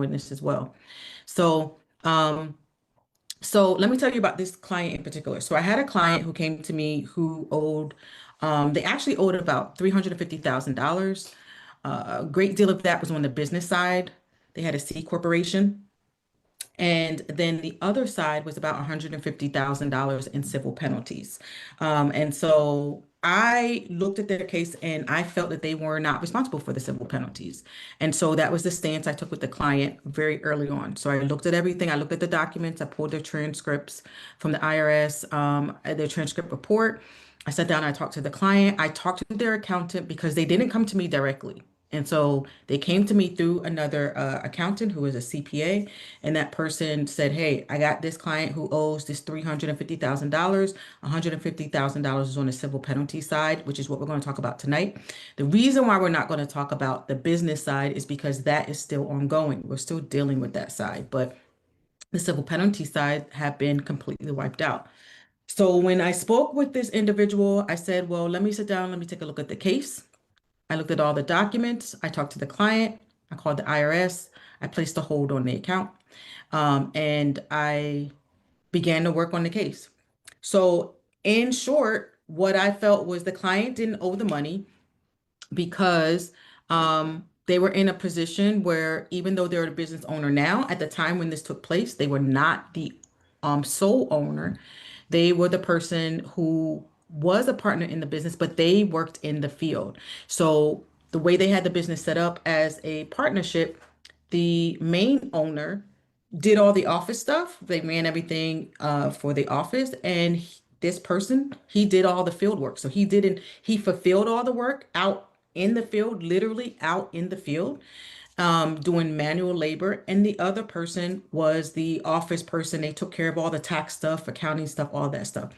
doing this as well. So, um, so let me tell you about this client in particular. So I had a client who came to me who owed, they actually owed about $350,000. A great deal of that was on the business side. They had a C corporation. And then the other side was about $150,000 in civil penalties. And so I looked at their case and I felt that they were not responsible for the civil penalties. And so that was the stance I took with the client very early on. So I looked at everything. I looked at the documents. I pulled their transcripts from the IRS, their transcript report. I sat down, I talked to the client. I talked to their accountant because they didn't come to me directly. And so they came to me through another accountant who is a CPA, and that person said, "Hey, I got this client who owes this $350,000. $150,000 is on the civil penalty side, which is what we're going to talk about tonight. The reason why we're not going to talk about the business side is because that is still ongoing. We're still dealing with that side, but the civil penalty side have been completely wiped out." So when I spoke with this individual, I said, "Well, let me sit down, let me take a look at the case." I looked at all the documents. I talked to the client. I called the IRS. I placed a hold on the account. And I began to work on the case. So, in short, what I felt was the client didn't owe the money because they were in a position where, even though they're a business owner now, at the time when this took place, they were not the sole owner. They were the person who was a partner in the business, but they worked in the field. So the way they had the business set up as a partnership, the main owner did all the office stuff. They ran everything for the office, and this person, he did all the field work. So he fulfilled all the work out in the field, literally out in the field, doing manual labor. And the other person was the office person. They took care of all the tax stuff, accounting stuff, all that stuff.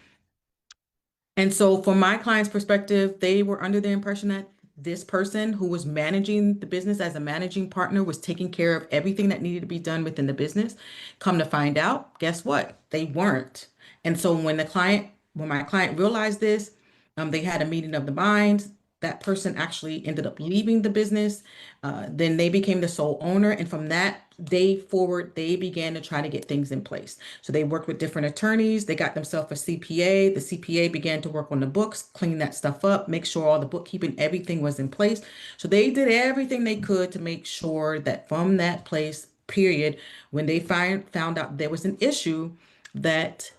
And so, from my client's perspective, they were under the impression that this person who was managing the business as a managing partner was taking care of everything that needed to be done within the business. Come to find out, guess what? They weren't. And so, when my client realized this, they had a meeting of the minds. That person actually ended up leaving the business. Then they became the sole owner. And from that day forward, they began to try to get things in place. So they worked with different attorneys. They got themselves a CPA. The CPA began to work on the books, clean that stuff up, make sure all the bookkeeping, everything was in place. So they did everything they could to make sure that from that place, period, when they found out there was an issue, that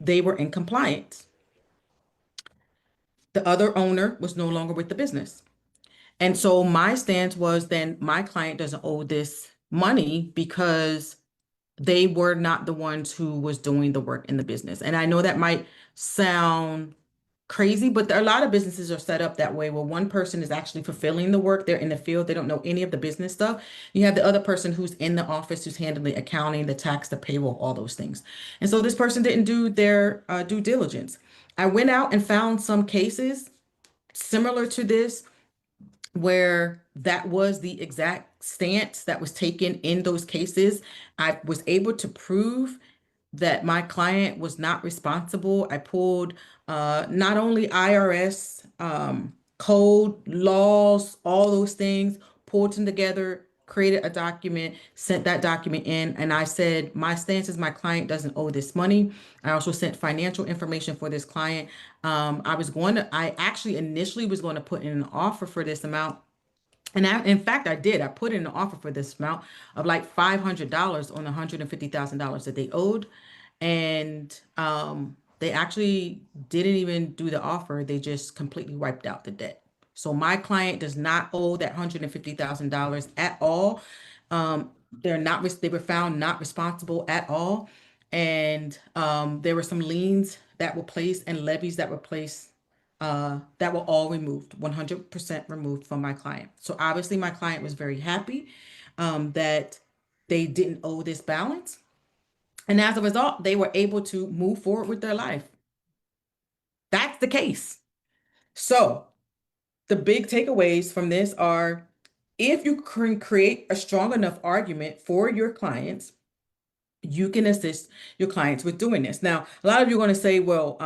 they were in compliance. The other owner was no longer with the business. And so my stance was, then my client doesn't owe this money because they were not the ones who was doing the work in the business. And I know that might sound crazy, but a lot of businesses are set up that way, where one person is actually fulfilling the work. They're in the field. They don't know any of the business stuff. You have the other person who's in the office, who's handling the accounting, the tax, the payroll, all those things. And so this person didn't do their due diligence. I went out and found some cases similar to this where that was the exact stance that was taken in those cases. I was able to prove that my client was not responsible. I pulled not only IRS code, laws, all those things, pulled them together, created a document, sent that document in, and I said, my stance is my client doesn't owe this money. I also sent financial information for this client. I actually initially was going to put in an offer for this amount. And in fact, I did. I put in an offer for this amount of like $500 on the $150,000 that they owed. And they actually didn't even do the offer. They just completely wiped out the debt. So my client does not owe that $150,000 at all. They were found not responsible at all. And there were some liens that were placed and levies that were placed that were all removed, 100% removed from my client. So obviously my client was very happy that they didn't owe this balance. And as a result, they were able to move forward with their life. That's the case. So the big takeaways from this are, if you can create a strong enough argument for your clients, you can assist your clients with doing this. Now, a lot of you are going to say, well,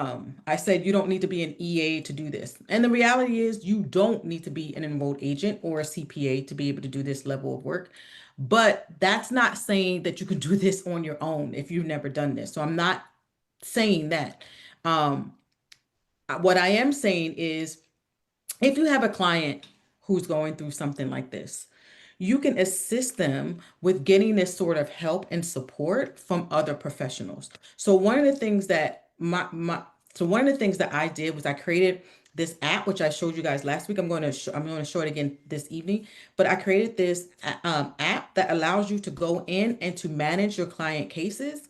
I said you don't need to be an EA to do this. And the reality is you don't need to be an enrolled agent or a CPA to be able to do this level of work. But that's not saying that you can do this on your own if you've never done this. So I'm not saying that. Um, what I am saying is if you have a client who's going through something like this, you can assist them with getting this sort of help and support from other professionals. So one of the things that one of the things that I did was I created this app, which I showed you guys last week. I'm going to show it again this evening. But I created this app that allows you to go in and to manage your client cases.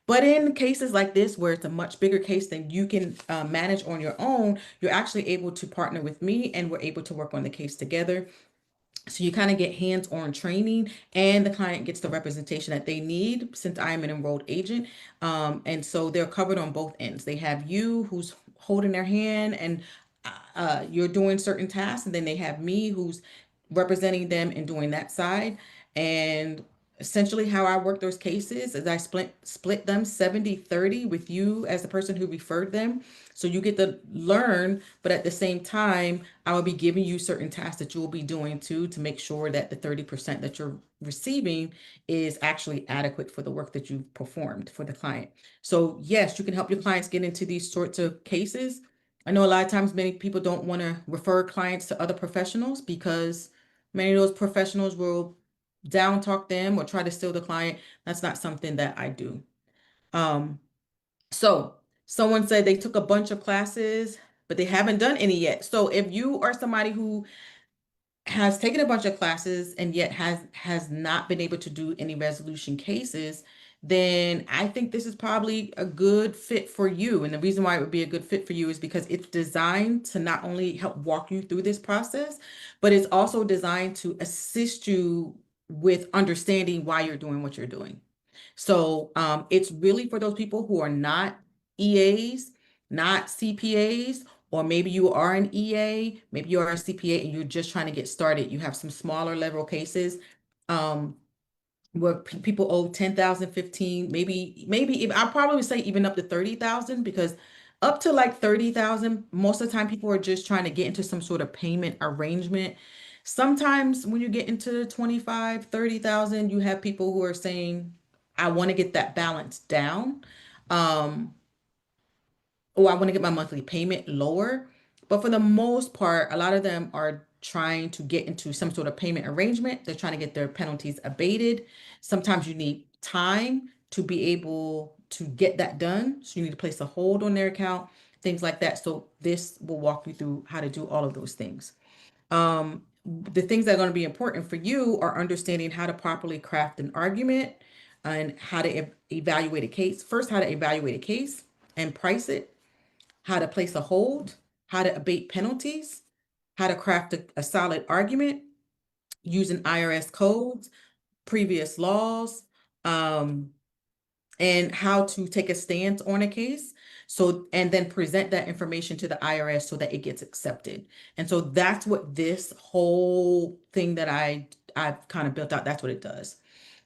But in cases like this, where it's a much bigger case than you can manage on your own, you're actually able to partner with me and we're able to work on the case together. So you kind of get hands-on training and the client gets the representation that they need since I'm an enrolled agent. And so they're covered on both ends. They have you who's holding their hand and you're doing certain tasks, and then they have me who's representing them and doing that side. And essentially how I work those cases is I split them 70-30 with you as the person who referred them. So you get to learn, but at the same time, I will be giving you certain tasks that you'll be doing too to make sure that the 30% that you're receiving is actually adequate for the work that you've performed for the client. So yes, you can help your clients get into these sorts of cases. I know a lot of times many people don't want to refer clients to other professionals because many of those professionals will down talk them or try to steal the client. That's not something that I do. Um, so someone said they took a bunch of classes, but they haven't done any yet. So if you are somebody who has taken a bunch of classes and yet has not been able to do any resolution cases, then I think this is probably a good fit for you. And the reason why it would be a good fit for you is because it's designed to not only help walk you through this process, but it's also designed to assist you with understanding why you're doing what you're doing. So it's really for those people who are not EAs, not CPAs, or maybe you are an EA, maybe you are a CPA and you're just trying to get started. You have some smaller level cases um, where people owe 10,000, 15, maybe I'll probably say even up to 30,000, because up to like 30,000, most of the time people are just trying to get into some sort of payment arrangement. Sometimes when you get into 25, 30,000, you have people who are saying, I want to get that balance down. Um, or I want to get my monthly payment lower. But for the most part, a lot of them are trying to get into some sort of payment arrangement. They're trying to get their penalties abated. Sometimes you need time to be able to get that done. So you need to place a hold on their account, things like that. So this will walk you through how to do all of those things. The things that are going to be important for you are understanding how to properly craft an argument and how to evaluate a case. First, how to evaluate a case and price it, how to place a hold, how to abate penalties, how to craft a solid argument using IRS codes, previous laws, um, and how to take a stance on a case. So, and then present that information to the IRS so that it gets accepted. And so that's what this whole thing that I've kind of built out, that's what it does.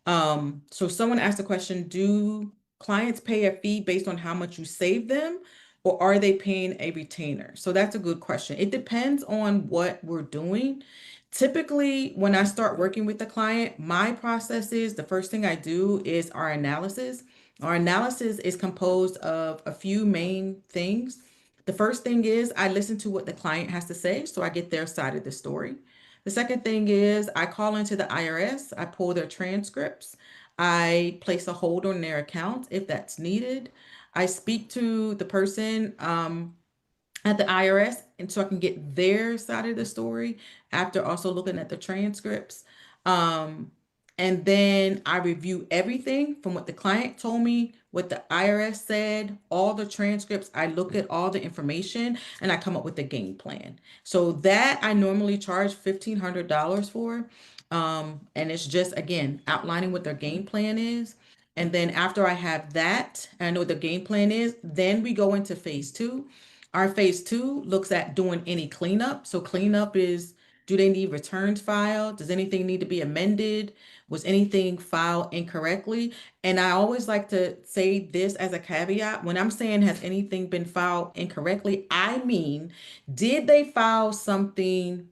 So someone asked the question, do clients pay a fee based on how much you save them, or are they paying a retainer? So that's a good question. It depends on what we're doing. Typically, when I start working with the client, my process is the first thing I do is our analysis. Our analysis is composed of a few main things. The first thing is I listen to what the client has to say, so I get their side of the story. The second thing is I call into the IRS, I pull their transcripts, I place a hold on their account if that's needed. I speak to the person at the IRS, and so I can get their side of the story after also looking at the transcripts. Um, and then I review everything from what the client told me, what the IRS said, all the transcripts. I look at all the information and I come up with a game plan. So that I normally charge $1,500 for. And it's just, again, outlining what their game plan is. And then after I have that, and I know what the game plan is, then we go into phase two. Our phase two looks at doing any cleanup. So cleanup is, do they need returns filed? Does anything need to be amended? Was anything filed incorrectly? And I always like to say this as a caveat. When I'm saying has anything been filed incorrectly, I mean, did they file something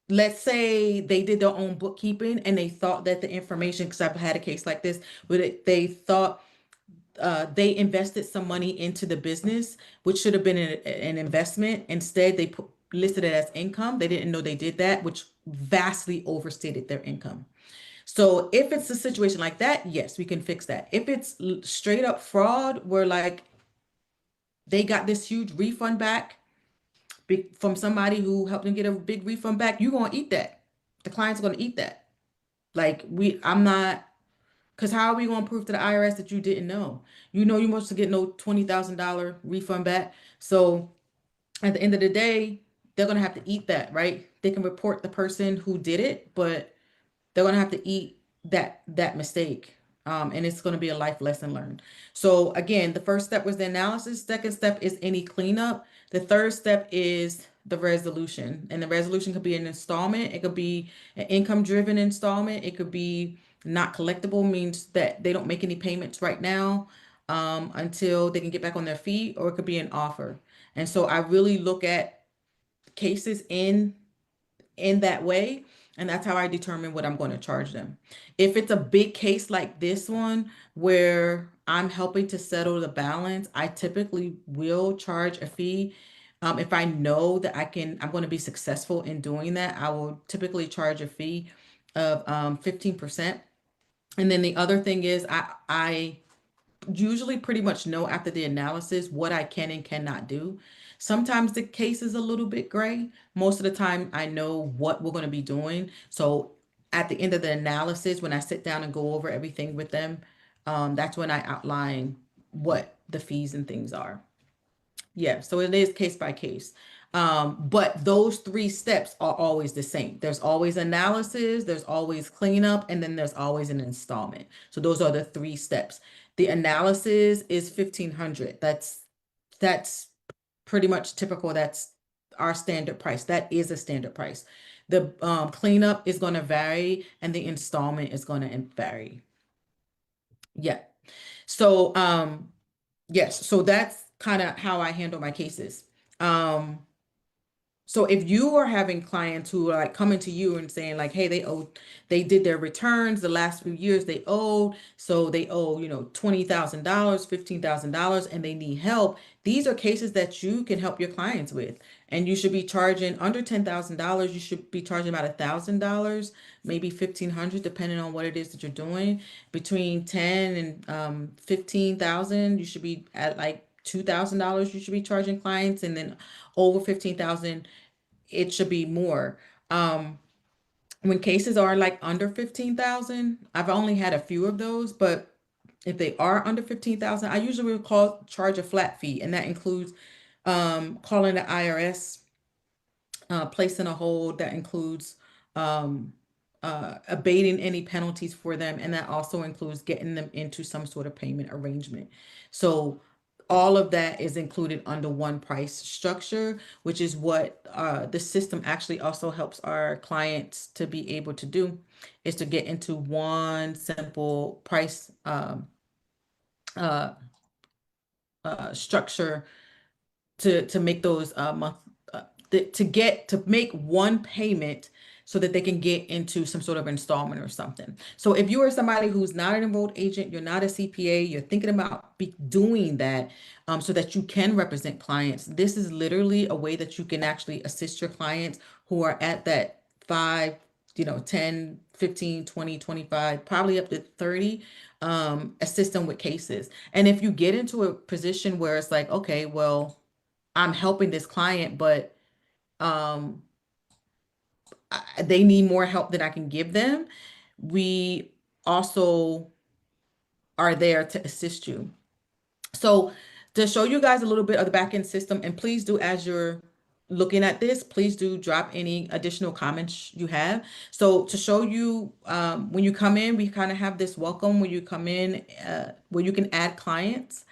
let's say they did their own bookkeeping and they thought that the information, because I've had a case like this, where they thought they invested some money into the business, which should have been an investment. Instead, they listed it as income. They didn't know they did that, which vastly overstated their income. So if it's a situation like that, yes, we can fix that. If it's straight up fraud, where like they got this huge refund back from somebody who helped them get a big refund back, you're gonna eat that. The client's gonna eat that. Like I'm not, because how are we gonna prove to the IRS that you didn't know? You know you're supposed to get no $20,000 refund back. So at the end of the day, they're gonna have to eat that, right? They can report the person who did it, but they're gonna have to eat that mistake. And it's gonna be a life lesson learned. So again, the first step was the analysis. Second step is any cleanup. The third step is the resolution. And the resolution could be an installment. It could be an income driven installment. It could be not collectible, means that they don't make any payments right now until they can get back on their feet, or it could be an offer. And so I really look at cases in that way. And that's how I determine what I'm going to charge them. If it's a big case like this one, where I'm helping to settle the balance, I typically will charge a fee. If I know that I'm going to be successful in doing that, I will typically charge a fee of 15%. And then the other thing is I usually pretty much know after the analysis what I can and cannot do. Sometimes the case is a little bit gray. Most of the time, I know what we're going to be doing. So at the end of the analysis, when I sit down and go over everything with them, that's when I outline what the fees and things are. Yeah, so it is case by case. But those three steps are always the same. There's always analysis, there's always cleanup, and then there's always an installment. So those are the three steps. The analysis is 1,500. That's pretty much typical. That's our standard price. That is a standard price. The cleanup is going to vary, and the installment is going to vary. Yeah. So yes, so that's kind of how I handle my cases. Um, so if you are having clients who are like coming to you and saying like, hey, they did their returns the last few years, they owed, so they owe, $20,000, $15,000, and they need help. These are cases that you can help your clients with. And you should be charging under $10,000. You should be charging about $1,000, maybe 1,500, depending on what it is that you're doing. Between 10 and 15,000, you should be at like $2,000. You should be charging clients, and then over 15,000, it should be more. Um, when cases are like under 15,000, I've only had a few of those, but if they are under 15,000, I usually will charge a flat fee, and that includes calling the IRS, placing a hold. That includes um, abating any penalties for them, and that also includes getting them into some sort of payment arrangement. So all of that is included under one price structure, which is what the system actually also helps our clients to be able to do, is to get into one simple price uh, structure to make those to make one payment so that they can get into some sort of installment or something. So if you are somebody who's not an enrolled agent, you're not a CPA, you're thinking about doing that, so that you can represent clients, this is literally a way that you can actually assist your clients who are at that 5, 10, 15, 20, 25, probably up to 30, assist them with cases. And if you get into a position where it's like, okay, well, I'm helping this client, but um, they need more help than I can give them, we also are there to assist you. So to show you guys a little bit of the back end system, and please do, as you're looking at this, please do drop any additional comments you have. So to show you, when you come in, we kind of have this welcome when you come in, where you can add clients.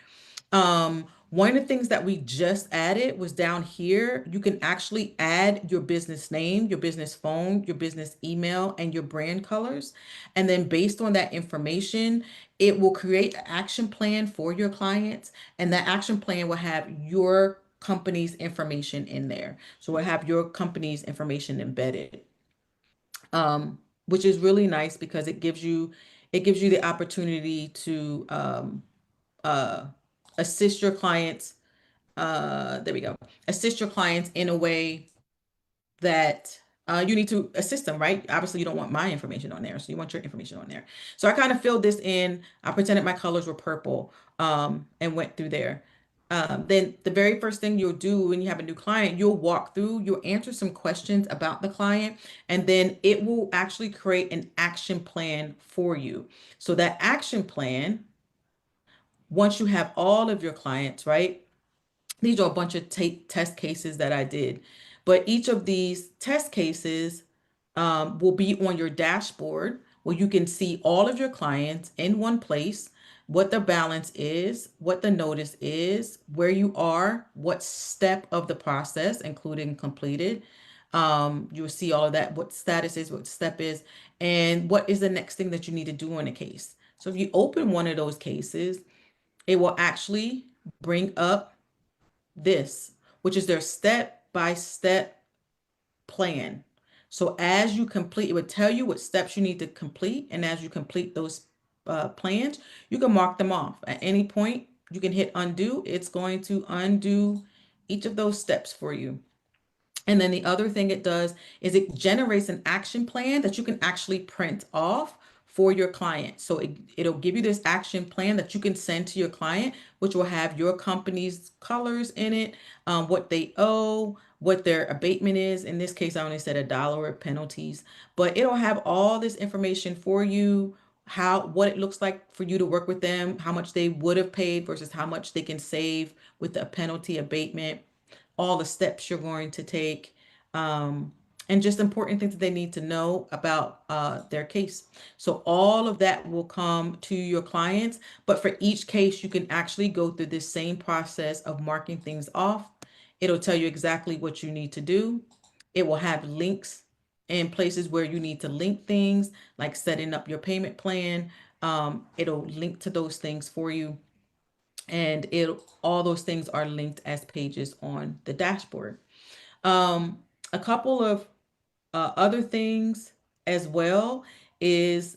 One of the things that we just added was down here. You can actually add your business name, your business phone, your business email, and your brand colors. And then based on that information, it will create an action plan for your clients. And that action plan will have your company's information in there. So we'll have your company's information embedded. which is really nice because it gives you the opportunity to uh, assist your clients. There we go. Assist your clients in a way that you need to assist them, right? Obviously, you don't want my information on there, so you want your information on there. So I kind of filled this in. I pretended my colors were purple, and went through there. Then the very first thing you'll do when you have a new client, you'll walk through, you'll answer some questions about the client, and then it will actually create an action plan for you. So that action plan, once you have all of your clients, right? These are a bunch of test cases that I did, but each of these test cases will be on your dashboard where you can see all of your clients in one place, what the balance is, what the notice is, where you are, what step of the process, including completed. You'll see all of that, what status is, what step is, and what is the next thing that you need to do on a case. So if you open one of those cases, it will actually bring up this, which is their step-by-step plan. So as you complete, it would tell you what steps you need to complete. And as you complete those plans, you can mark them off. At any point, you can hit undo. It's going to undo each of those steps for you. And then the other thing it does is it generates an action plan that you can actually print off for your client. So it'll give you this action plan that you can send to your client, which will have your company's colors in it, what they owe, what their abatement is. In this case, I only said $1 of penalties, but it'll have all this information for you, what it looks like for you to work with them, how much they would have paid versus how much they can save with the penalty abatement, all the steps you're going to take, um, and just important things that they need to know about their case. So all of that will come to your clients, but for each case, you can actually go through this same process of marking things off. It'll tell you exactly what you need to do. It will have links in places where you need to link things, like setting up your payment plan. It'll link to those things for you, and it all those things are linked as pages on the dashboard. Um, a couple of other things as well is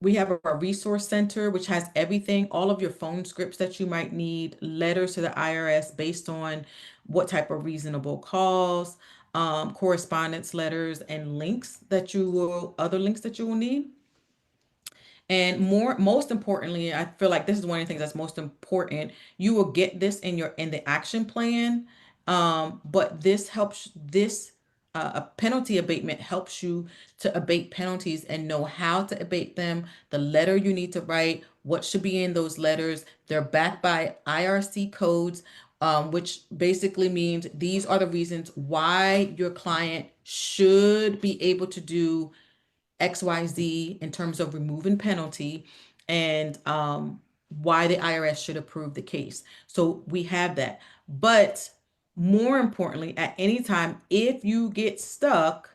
we have a resource center which has everything, all of your phone scripts that you might need, letters to the IRS based on what type of reasonable calls, correspondence letters, and other links that you will need. And most importantly, I feel like this is one of the things that's most important. You will get this in the action plan. But this a penalty abatement helps you to abate penalties and know how to abate them, the letter you need to write, what should be in those letters. They're backed by IRC codes, which basically means these are the reasons why your client should be able to do XYZ in terms of removing penalty, and why the IRS should approve the case. So we have that. But more importantly, at any time, if you get stuck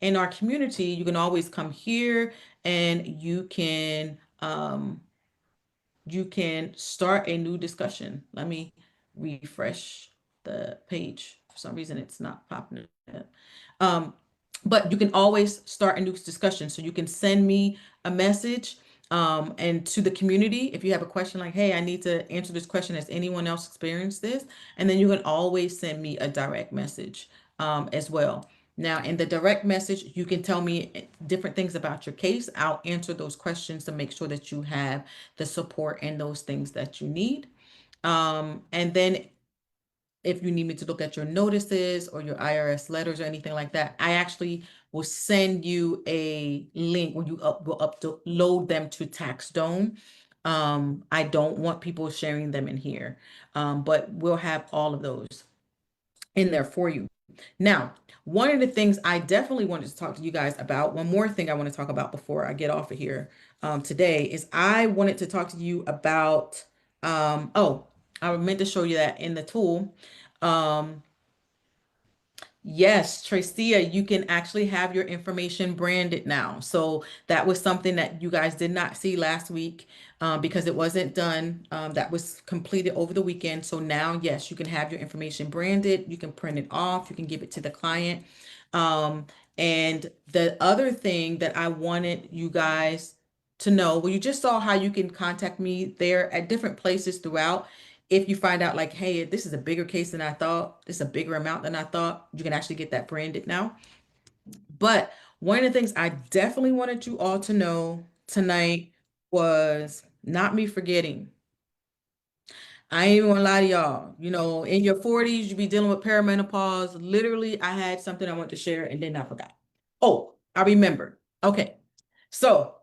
in our community, you can always come here and you can start a new discussion. Let me refresh the page. For some reason, it's not popping up. Um, but you can always start a new discussion. So you can send me a message, and to the community, if you have a question like, hey, I need to answer this question. Has anyone else experienced this? And then you can always send me a direct message, as well. Now, in the direct message, you can tell me different things about your case. I'll answer those questions to make sure that you have the support and those things that you need. And then if you need me to look at your notices or your IRS letters or anything like that, I actually will send you a link where you will upload them to TaxDome. I don't want people sharing them in here, but we'll have all of those in there for you. Now, one of the things I definitely wanted to talk to you guys about, one more thing I want to talk about before I get off of here today, is I wanted to talk to you about, oh, I meant to show you that in the tool. Um, Yes, Tracia, you can actually have your information branded now. So that was something that you guys did not see last week because it wasn't done. That was completed over the weekend. So now, yes, you can have your information branded. You can print it off. You can give it to the client. Um, and the other thing that I wanted you guys to know, well, you just saw how you can contact me there at different places throughout. If you find out like, hey, this is a bigger case than I thought, this is a bigger amount than I thought, you can actually get that branded now. But one of the things I definitely wanted you all to know tonight was not me forgetting. I ain't even gonna lie to y'all. You know, in your 40s, you be dealing with perimenopause. Literally, I had something I wanted to share and then I forgot. Oh, I remember. Okay. So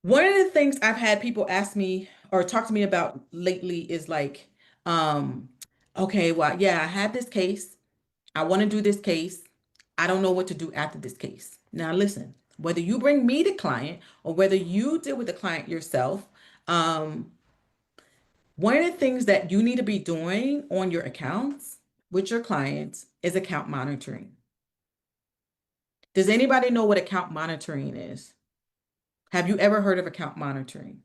one of the things I've had people ask me or talk to me about lately is like, um, okay, well, yeah, I have this case. I want to do this case. I don't know what to do after this case. Now, listen, whether you bring me the client or whether you deal with the client yourself, um, one of the things that you need to be doing on your accounts with your clients is account monitoring. Does anybody know what account monitoring is? Have you ever heard of account monitoring?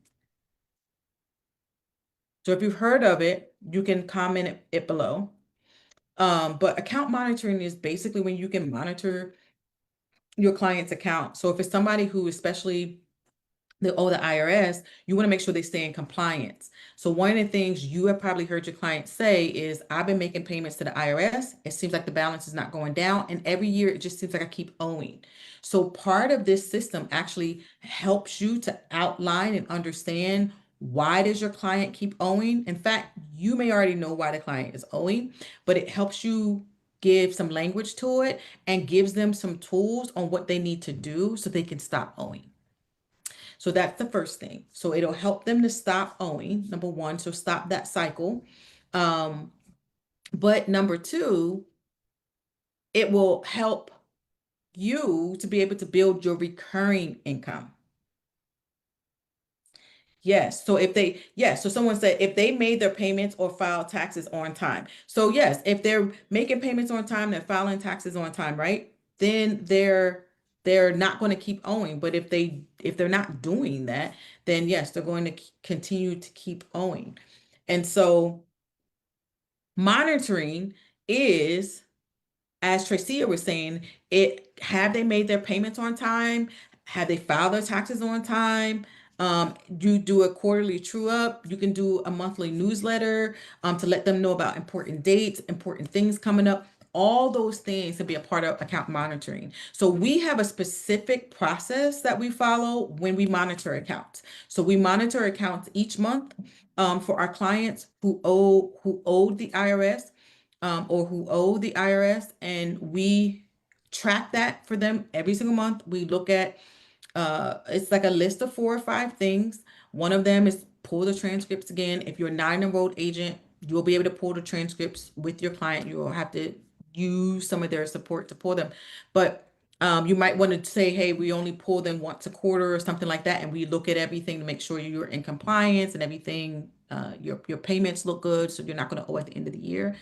So if you've heard of it, you can comment it below. But account monitoring is basically when you can monitor your client's account. So if it's somebody who especially the owe the IRS, you want to make sure they stay in compliance. So one of the things you have probably heard your client say is, I've been making payments to the IRS. It seems like the balance is not going down, and every year it just seems like I keep owing. So part of this system actually helps you to outline and understand why does your client keep owing. In fact, you may already know why the client is owing, but it helps you give some language to it and gives them some tools on what they need to do so they can stop owing. So that's the first thing. So it'll help them to stop owing, number one, so stop that cycle. Um, but number two, it will help you to be able to build your recurring income. Yes. So if they, yes. So someone said if they made their payments or filed taxes on time. So yes, if they're making payments on time, they're filing taxes on time, right? Then they're not going to keep owing. But if they're not doing that, then yes, they're going to continue to keep owing. And so monitoring is, as Tracia was saying, it have they made their payments on time? Have they filed their taxes on time? You do a quarterly true up. You can do a monthly newsletter to let them know about important dates, important things coming up. All those things to be a part of account monitoring. So we have a specific process that we follow when we monitor accounts. So we monitor accounts each month for our clients who owed the IRS or who owe the IRS, and we track that for them every single month. We look at it's like a list of 4 or 5 things. One of them is pull the transcripts again. If you're a 9-enrolled agent, you'll be able to pull the transcripts with your client. You'll have to use some of their support to pull them. But you might want to say, hey, we only pull them once a quarter or something like that. And we look at everything to make sure you're in compliance and everything, your payments look good. So you're not going to owe at the end of the year.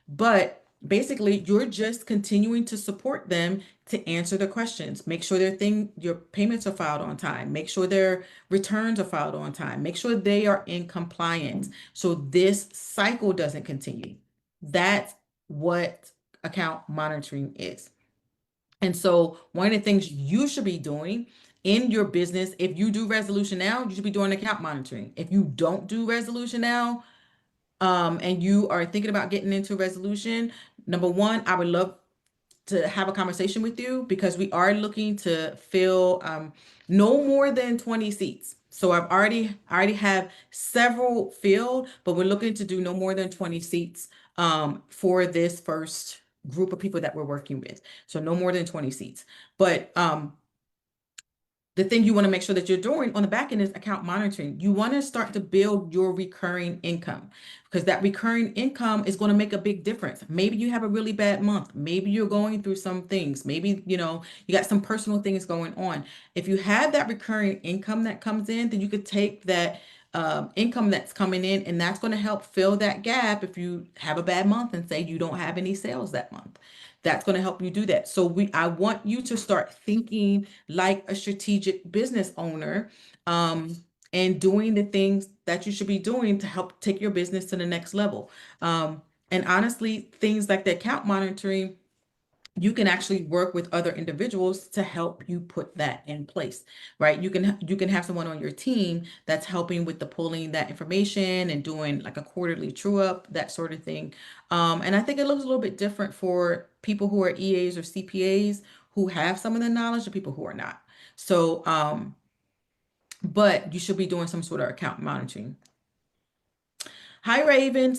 But basically, you're just continuing to support them to answer the questions. Make sure your payments are filed on time. Make sure their returns are filed on time. Make sure they are in compliance. So this cycle doesn't continue. That's what account monitoring is. And so one of the things you should be doing in your business, if you do resolution now, you should be doing account monitoring. If you don't do resolution now, and you are thinking about getting into resolution, number one, I would love to have a conversation with you because we are looking to fill no more than 20 seats. So I already have several filled, but we're looking to do no more than 20 seats for this first group of people that we're working with. So no more than 20 seats. But the thing you want to make sure that you're doing on the back end is account monitoring. You want to start to build your recurring income because that recurring income is going to make a big difference. Maybe you have a really bad month. Maybe you're going through some things. Maybe, you got some personal things going on. If you have that recurring income that comes in, then you could take that income that's coming in, and that's going to help fill that gap if you have a bad month and say you don't have any sales that month. That's going to help you do that. So I want you to start thinking like a strategic business owner, um, and doing the things that you should be doing to help take your business to the next level. And honestly, things like the account monitoring, you can actually work with other individuals to help you put that in place, right? You can have someone on your team that's helping with the pulling that information and doing like a quarterly true up, that sort of thing. And I think it looks a little bit different for people who are EAs or CPAs who have some of the knowledge and people who are not. So, but you should be doing some sort of account monitoring. Hi, Raven.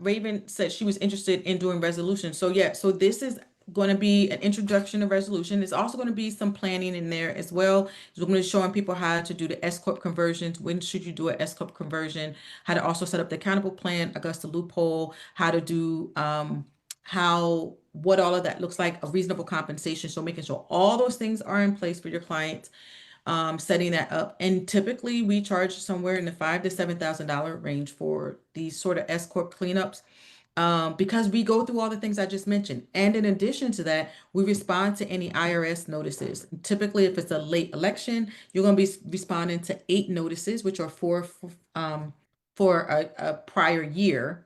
Raven said she was interested in doing resolution. So yeah, so this is going to be an introduction to resolution. There's also going to be some planning in there as well. So we're going to be showing people how to do the S Corp conversions. When should you do an S Corp conversion? How to also set up the accountable plan, Augusta loophole, how to do what all of that looks like, a reasonable compensation. So making sure all those things are in place for your clients, setting that up. And typically we charge somewhere in the $5,000 to $7,000 range for these sort of S Corp cleanups, because we go through all the things I just mentioned. And in addition to that, we respond to any IRS notices. Typically, if it's a late election, you're going to be responding to 8 notices, which are for a prior year.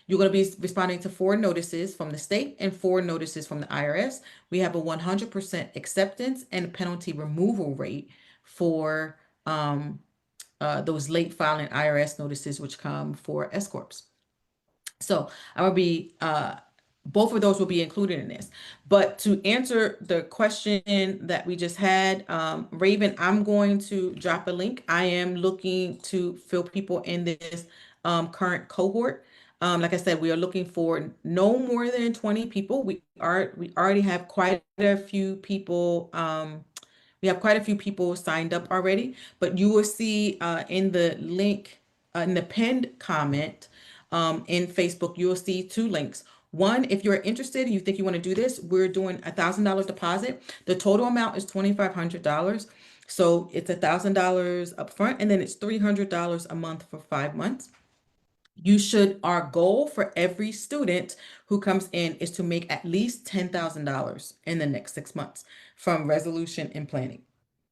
You're going to be responding to 4 notices from the state and 4 notices from the IRS. We have a 100% acceptance and penalty removal rate for those late filing IRS notices, which come for S Corps. So I will be both of those will be included in this. But to answer the question that we just had, Raven, I'm going to drop a link. I am looking to fill people in this current cohort. Like I said, we are looking for no more than 20 people. We already have quite a few people. We have quite a few people signed up already, but you will see in the link, in the pinned comment in Facebook, you'll see 2 links. One, if you're interested and you think you want to do this, we're doing $1,000 deposit. The total amount is $2,500. So it's $1,000 upfront, and then it's $300 a month for 5 months. Our goal for every student who comes in is to make at least $10,000 in the next 6 months from resolution and planning.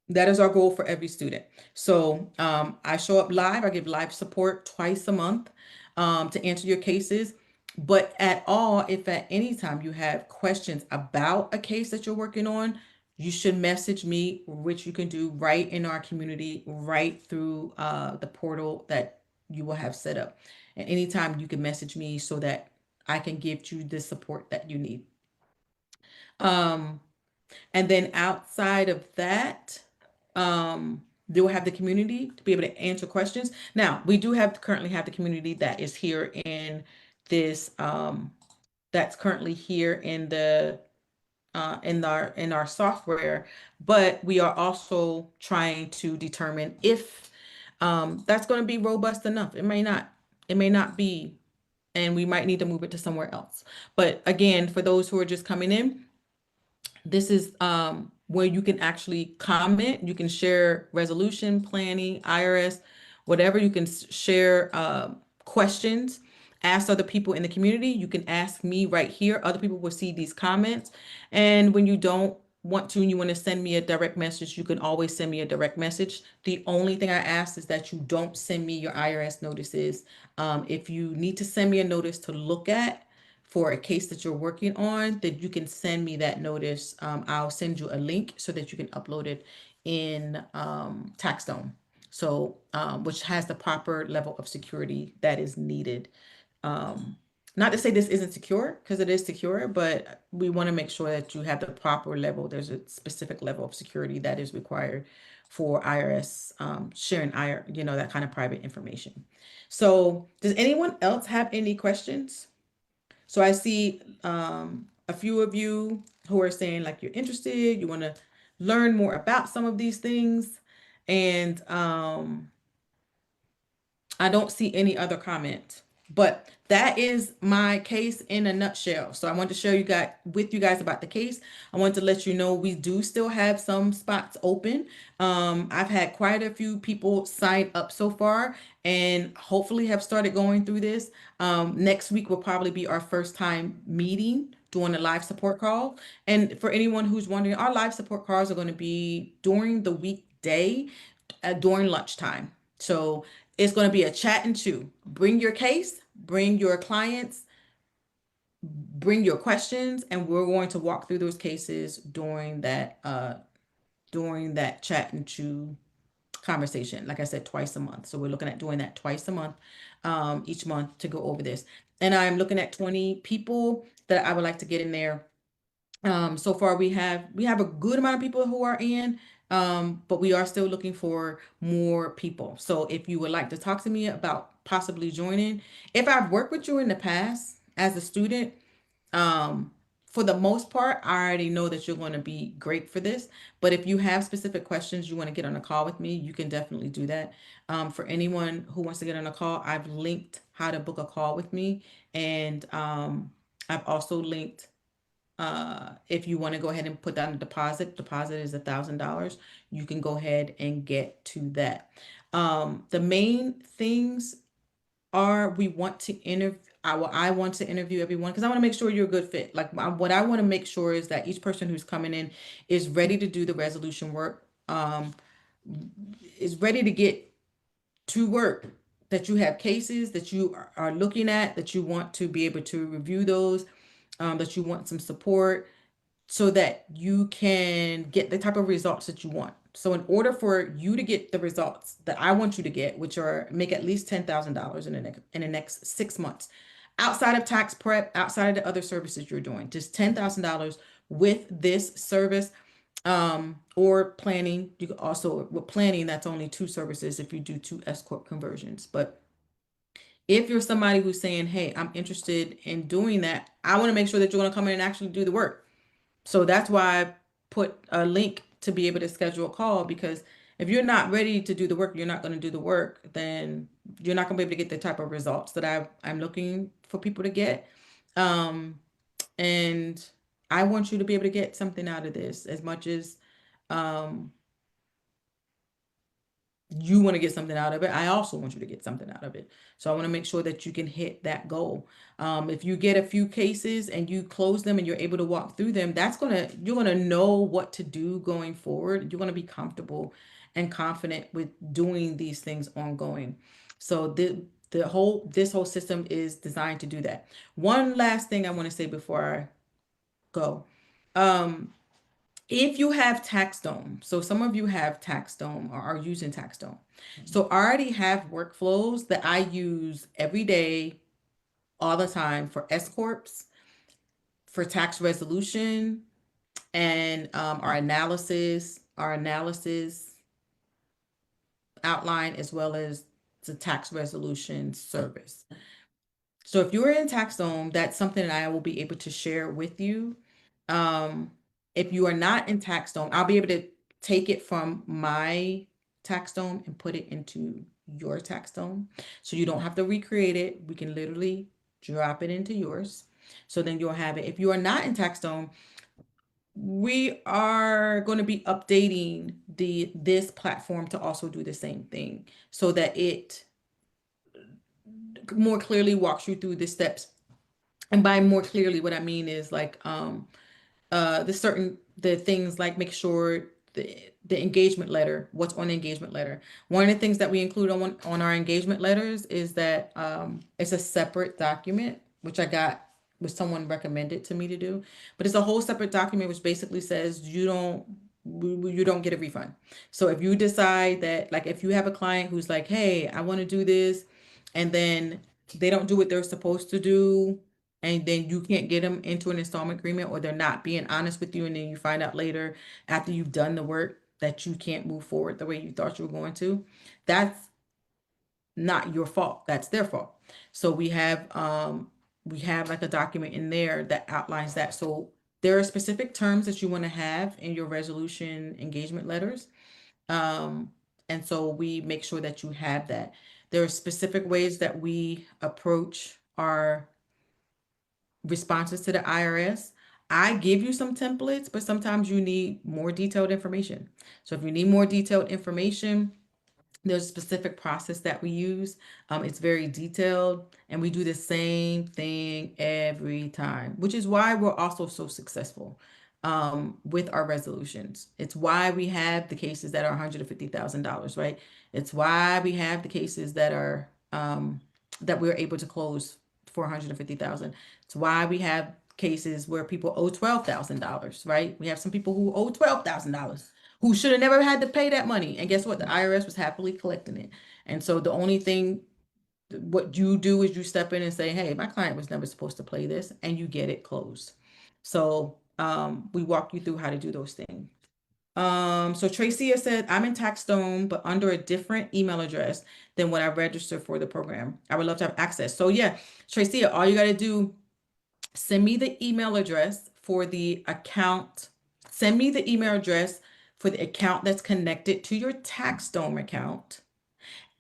That is our goal for every student. So I show up live. I give live support twice a month to answer your cases. But if at any time you have questions about a case that you're working on, you should message me, which you can do right in our community, right through the portal that you will have set up. And anytime you can message me so that I can give you the support that you need. And then outside of that, they will have the community to be able to answer questions. Now, we do currently have the community that is here in this, that's currently here in our software, but we are also trying to determine if that's going to be robust enough. It may not be, and we might need to move it to somewhere else. But again, for those who are just coming in, this is where you can actually comment. You can share resolution, planning, IRS, whatever. You can share questions, ask other people in the community. You can ask me right here. Other people will see these comments. And when you don't want to and you want to send me a direct message, you can always send me a direct message. The only thing I ask is that you don't send me your IRS notices. If you need to send me a notice to look at for a case that you're working on, that you can send me that notice. I'll send you a link so that you can upload it in TaxStone. So, which has the proper level of security that is needed. Not to say this isn't secure, because it is secure, but we want to make sure that you have the proper level. There's a specific level of security that is required for IRS sharing that kind of private information. So, does anyone else have any questions? So I see a few of you who are saying like you're interested, you want to learn more about some of these things. And I don't see any other comment. But that is my case in a nutshell. So I wanted to share you guys with you guys about the case. I wanted to let you know we do still have some spots open. I've had quite a few people sign up so far and hopefully have started going through this. Next week will probably be our first time meeting doing a live support call. And for anyone who's wondering, our live support calls are going to be during the weekday, during lunchtime. So it's going to be a chat and chew. Bring your case, bring your clients, bring your questions, and we're going to walk through those cases during that chat and chew conversation. Like I said, twice a month. So we're looking at doing that twice a month, each month to go over this. And I'm looking at 20 people that I would like to get in there. So far we have a good amount of people who are in, but we are still looking for more people. So if you would like to talk to me about possibly joining, if I've worked with you in the past as a student, um, for the most part, I already know that you're going to be great for this. But if you have specific questions you want to get on a call with me, you can definitely do that. For anyone who wants to get on a call, I've linked how to book a call with me, and I've also linked if you want to go ahead and put down a deposit is $1,000. You can go ahead and get to that. The main things are we want to interview. I want to interview everyone because I want to make sure you're a good fit. Like what I want to make sure is that each person who's coming in is ready to do the resolution work. Is ready to get to work. That you have cases that you are looking at, that you want to be able to review those, that you want some support so that you can get the type of results that you want. So in order for you to get the results that I want you to get, which are make at least $10,000 in the next 6 months, outside of tax prep, outside of the other services you're doing, just $10,000 with this service, or planning. You can also with planning, that's only two services if you do two S corp conversions. But if you're somebody who's saying, "Hey, I'm interested in doing that," I want to make sure that you're going to come in and actually do the work. So that's why I put a link to be able to schedule a call, because if you're not ready to do the work, you're not going to do the work, then you're not going to be able to get the type of results that I'm looking for people to get. Um, and I want you to be able to get something out of this as much as um, you want to get something out of it. I also want you to get something out of it. So I want to make sure that you can hit that goal. If you get a few cases and you close them and you're able to walk through them, you're gonna know what to do going forward. You're gonna be comfortable and confident with doing these things ongoing. So this whole system is designed to do that. One last thing I want to say before I go. Um, if you have TaxDome, so some of you have TaxDome or are using TaxDome. So I already have workflows that I use every day, all the time for S Corps, for tax resolution, and our analysis outline, as well as the tax resolution service. So if you're in tax zone, that's something that I will be able to share with you. Um, if you are not in tax zone, I'll be able to take it from my tax zone and put it into your tax zone. So you don't have to recreate it. We can literally drop it into yours. So then you'll have it. If you are not in tax zone, we are going to be updating this platform to also do the same thing so that it more clearly walks you through the steps. And by more clearly, what I mean is like the things like make sure the engagement letter, what's on the engagement letter. One of the things that we include on our engagement letters is that it's a separate document, which someone recommended to me to do, but it's a whole separate document which basically says you don't get a refund. So if you decide that, like, if you have a client who's like, hey, I want to do this, and then they don't do what they're supposed to do, and then you can't get them into an installment agreement, or they're not being honest with you, and then you find out later after you've done the work that you can't move forward the way you thought you were going to, that's not your fault. That's their fault. So we have like a document in there that outlines that. So there are specific terms that you want to have in your resolution engagement letters. Um, and so we make sure that you have that. There are specific ways that we approach our responses to the IRS. I give you some templates, but sometimes you need more detailed information. So if you need more detailed information, there's a specific process that we use. It's very detailed, and we do the same thing every time, which is why we're also so successful with our resolutions. It's why we have the cases that are $150,000, right? It's why we have the cases that are that we're able to close for 150,000. It's why we have cases where people owe $12,000, right? We have some people who owe $12,000 who should have never had to pay that money. And guess what? The IRS was happily collecting it. And so the only thing, what you do is you step in and say, hey, my client was never supposed to play this, and you get it closed. So we walk you through how to do those things. So Tracy has said, I'm in Taxstone, but under a different email address than when I registered for the program. I would love to have access. So yeah, Tracy, all you got to do, send me the email address for the account. Send me the email address for the account that's connected to your Taxstone account,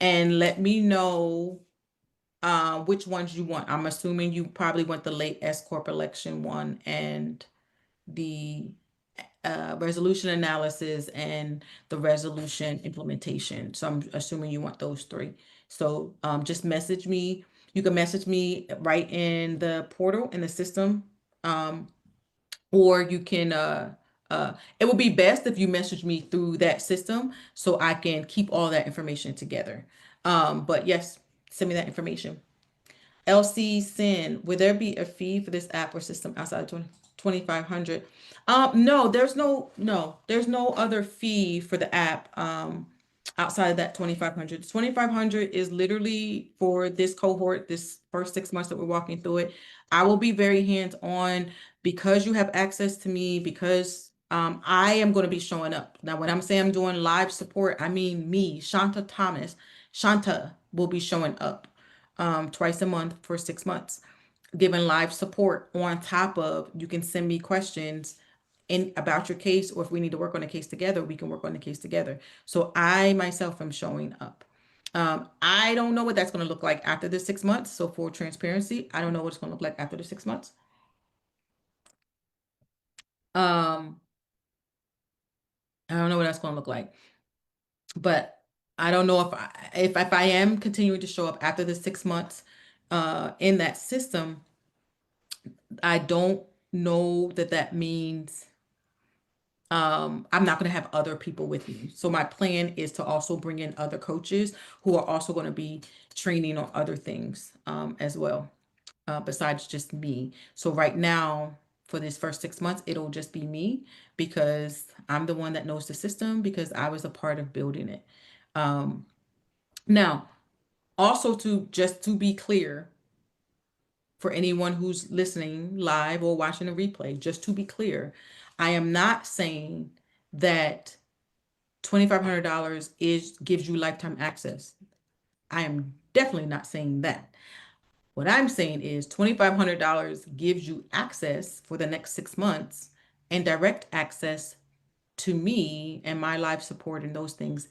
and let me know which ones you want. I'm assuming you probably want the late S Corp election one and the resolution analysis and the resolution implementation. So I'm assuming you want those three. So just message me. You can message me right in the portal in the system. Um, or you can it would be best if you message me through that system so I can keep all that information together. But yes, send me that information. LC Sin, would there be a fee for this app or system outside of 2,500? No, there's no other fee for the app outside of that 2,500. 2,500 is literally for this cohort, this first 6 months that we're walking through it. I will be very hands-on because you have access to me, because I am going to be showing up. Now, when I'm saying I'm doing live support, I mean me, Shonta Thomas. Shonta will be showing up twice a month for 6 months, giving live support on top of you can send me questions in about your case, or if we need to work on a case together, we can work on the case together. So I myself am showing up. I don't know what that's going to look like after the 6 months. So for transparency, I don't know what it's going to look like after the 6 months. Um, I don't know what that's going to look like, but I don't know if I am continuing to show up after the 6 months in that system. I don't know that that means I'm not going to have other people with me. So my plan is to also bring in other coaches who are also going to be training on other things as well, besides just me. So right now, for this first 6 months, it'll just be me because I'm the one that knows the system because I was a part of building it. Um, Now, also to be clear, for anyone who's listening live or watching a replay, just to be clear, I am not saying that $2,500 is gives you lifetime access. I am definitely not saying that. What I'm saying is $2,500 gives you access for the next 6 months and direct access to me and my live support and those things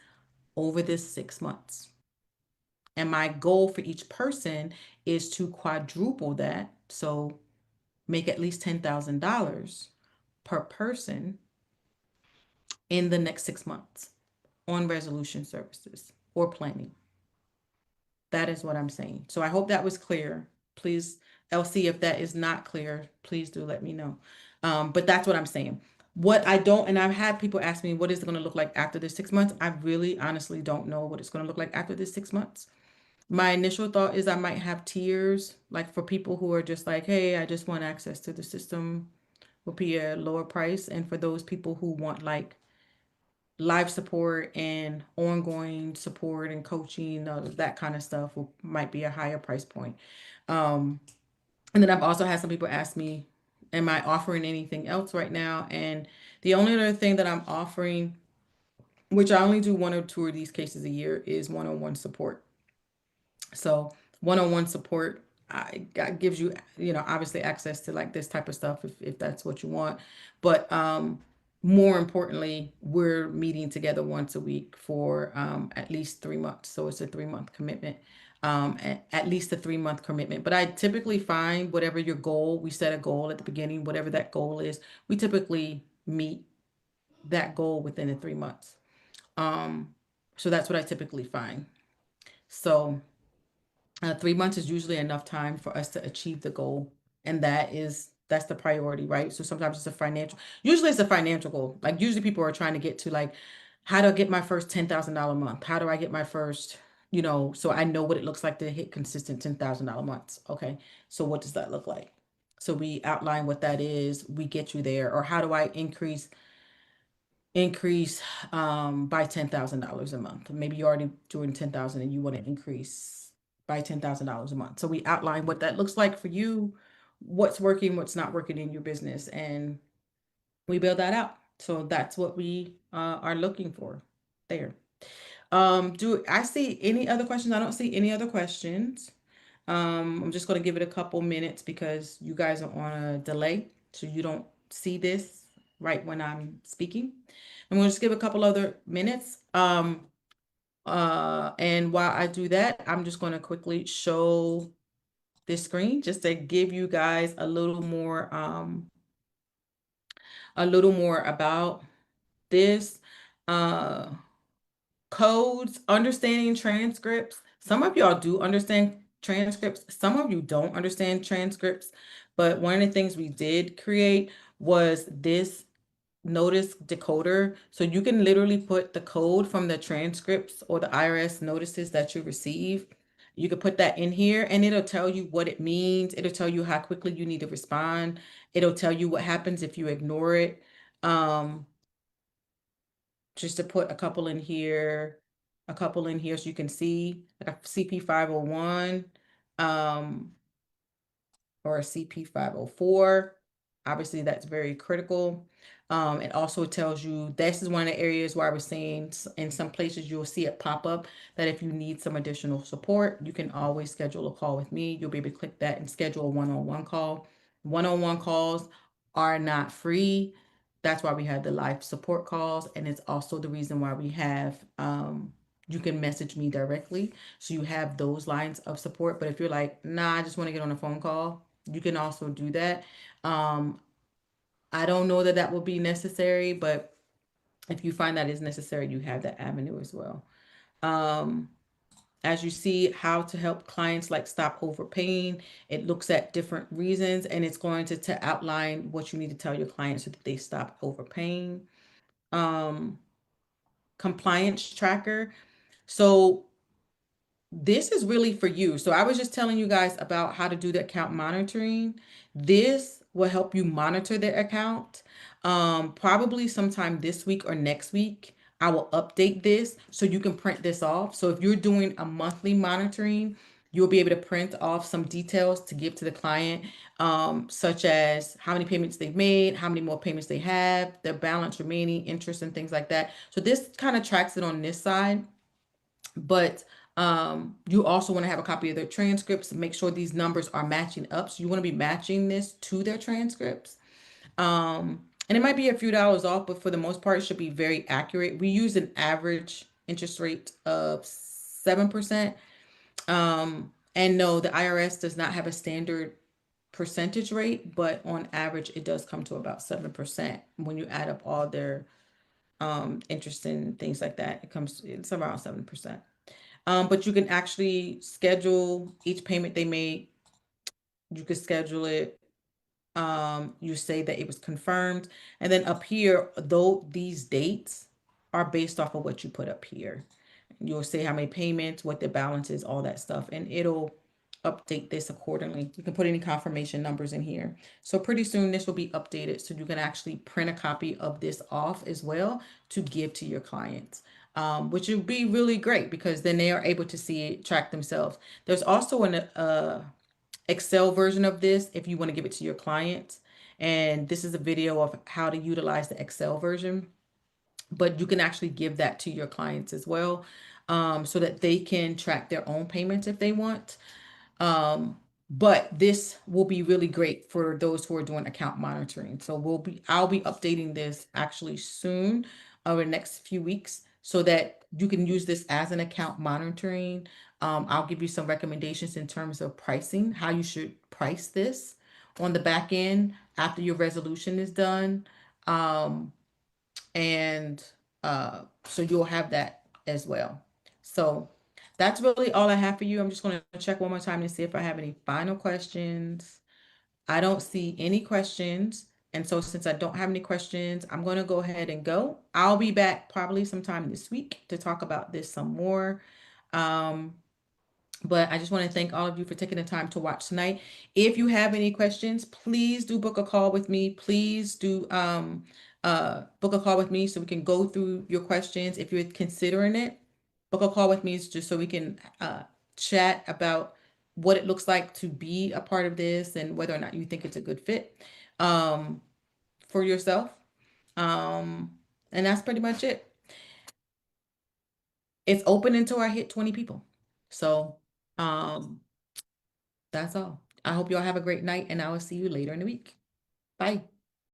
over this 6 months. And my goal for each person is to quadruple that. So make at least $10,000 per person in the next 6 months on resolution services or planning. That is what I'm saying. So I hope that was clear. Please, LC, if that is not clear, please do let me know. But that's what I'm saying. What I don't, and I've had people ask me, what is it going to look like after this 6 months? I really honestly don't know what it's going to look like after this 6 months. My initial thought is I might have tiers, like for people who are just like, hey, I just want access to the system, will be a lower price. And for those people who want like live support and ongoing support and coaching, that kind of stuff might be a higher price point. Um, and then I've also had some people ask me, am I offering anything else right now? And the only other thing that I'm offering, which I only do one or two of these cases a year, is one-on-one support. So one-on-one support gives you, obviously access to like this type of stuff if that's what you want. But more importantly, we're meeting together once a week for at least 3 months. So it's a 3-month commitment. at least a 3-month commitment. But I typically find whatever your goal, we set a goal at the beginning, whatever that goal is, we typically meet that goal within the 3 months. Um, so that's what I typically find. So 3 months is usually enough time for us to achieve the goal. And that's the priority, right? So sometimes usually it's a financial goal. Like usually people are trying to get to like, how do I get my first $10,000 month? How do I get my first, so I know what it looks like to hit consistent $10,000 months. Okay. So what does that look like? So we outline what that is, we get you there, or how do I increase by $10,000 a month. Maybe you're already doing 10,000 and you want to increase by $10,000 a month. So we outline what that looks like for you, what's working, what's not working in your business, and we build that out. So that's what we are looking for there. Do I see any other questions? I don't see any other questions. I'm just going to give it a couple minutes because you guys are on a delay, so you don't see this right when I'm speaking. I'm going to just give a couple other minutes. And while I do that, I'm just going to quickly show this screen just to give you guys a little more about this. Uh, Codes, understanding transcripts. Some of y'all do understand transcripts. Some of you don't understand transcripts. But one of the things we did create was this notice decoder. So you can literally put the code from the transcripts or the IRS notices that you receive. You could put that in here and it'll tell you what it means. It'll tell you how quickly you need to respond. It'll tell you what happens if you ignore it. Um, just to put a couple in here so you can see like a CP 501 um, or a CP 504. Obviously, that's very critical. It also tells you this is one of the areas where I was saying in some places you'll see it pop up that if you need some additional support, you can always schedule a call with me. You'll be able to click that and schedule a one-on-one call. One-on-one calls are not free. That's why we have the live support calls, and it's also the reason why we have you can message me directly. So you have those lines of support. But if you're like, nah, I just want to get on a phone call, you can also do that. Um, I don't know that that will be necessary, but if you find that is necessary, you have that avenue as well. Um, as you see, how to help clients like stop overpaying, it looks at different reasons and it's going to outline what you need to tell your clients so that they stop overpaying. Um, Compliance tracker. So this is really for you. So I was just telling you guys about how to do the account monitoring. This will help you monitor their account. Probably sometime this week or next week, I will update this so you can print this off. So if you're doing a monthly monitoring, you'll be able to print off some details to give to the client, such as how many payments they've made, how many more payments they have, their balance remaining, interest, and things like that. So this kind of tracks it on this side. But you also want to have a copy of their transcripts, make sure these numbers are matching up. So you want to be matching this to their transcripts. And it might be a few dollars off, but for the most part, it should be very accurate. We use an average interest rate of 7%. And no, the IRS does not have a standard percentage rate, but on average, it does come to about 7% when you add up all their interest and things like that. It's around 7%. But you can actually schedule each payment they made. You could schedule it. You say that it was confirmed. And then up here, though these dates are based off of what you put up here. You'll say how many payments, what the balance is, all that stuff, and it'll update this accordingly. You can put any confirmation numbers in here. So pretty soon this will be updated so you can actually print a copy of this off as well to give to your clients. Which would be really great because then they are able to see it, track themselves. There's also an Excel version of this if you want to give it to your clients. And this is a video of how to utilize the Excel version, but you can actually give that to your clients as well, so that they can track their own payments if they want. But this will be really great for those who are doing account monitoring. So I'll be updating this actually soon over the next few weeks so that you can use this as an account monitoring I'll give you some recommendations in terms of pricing, how you should price this on the back end after your resolution is done. Um, and so you'll have that as well. So that's really all I have for you. I'm just going to check one more time to see if I have any final questions. I don't see any questions. And so since I don't have any questions, I'm going to go ahead and go. I'll be back probably sometime this week to talk about this some more. Um, but I just want to thank all of you for taking the time to watch tonight. If you have any questions, please do book a call with me. Please do book a call with me so we can go through your questions. If you're considering it, book a call with me just so we can chat about what it looks like to be a part of this and whether or not you think it's a good fit um, for yourself. Um, and that's pretty much it. It's open until I hit 20 people. So um, that's all. I hope you all have a great night, and I will see you later in the week. Bye.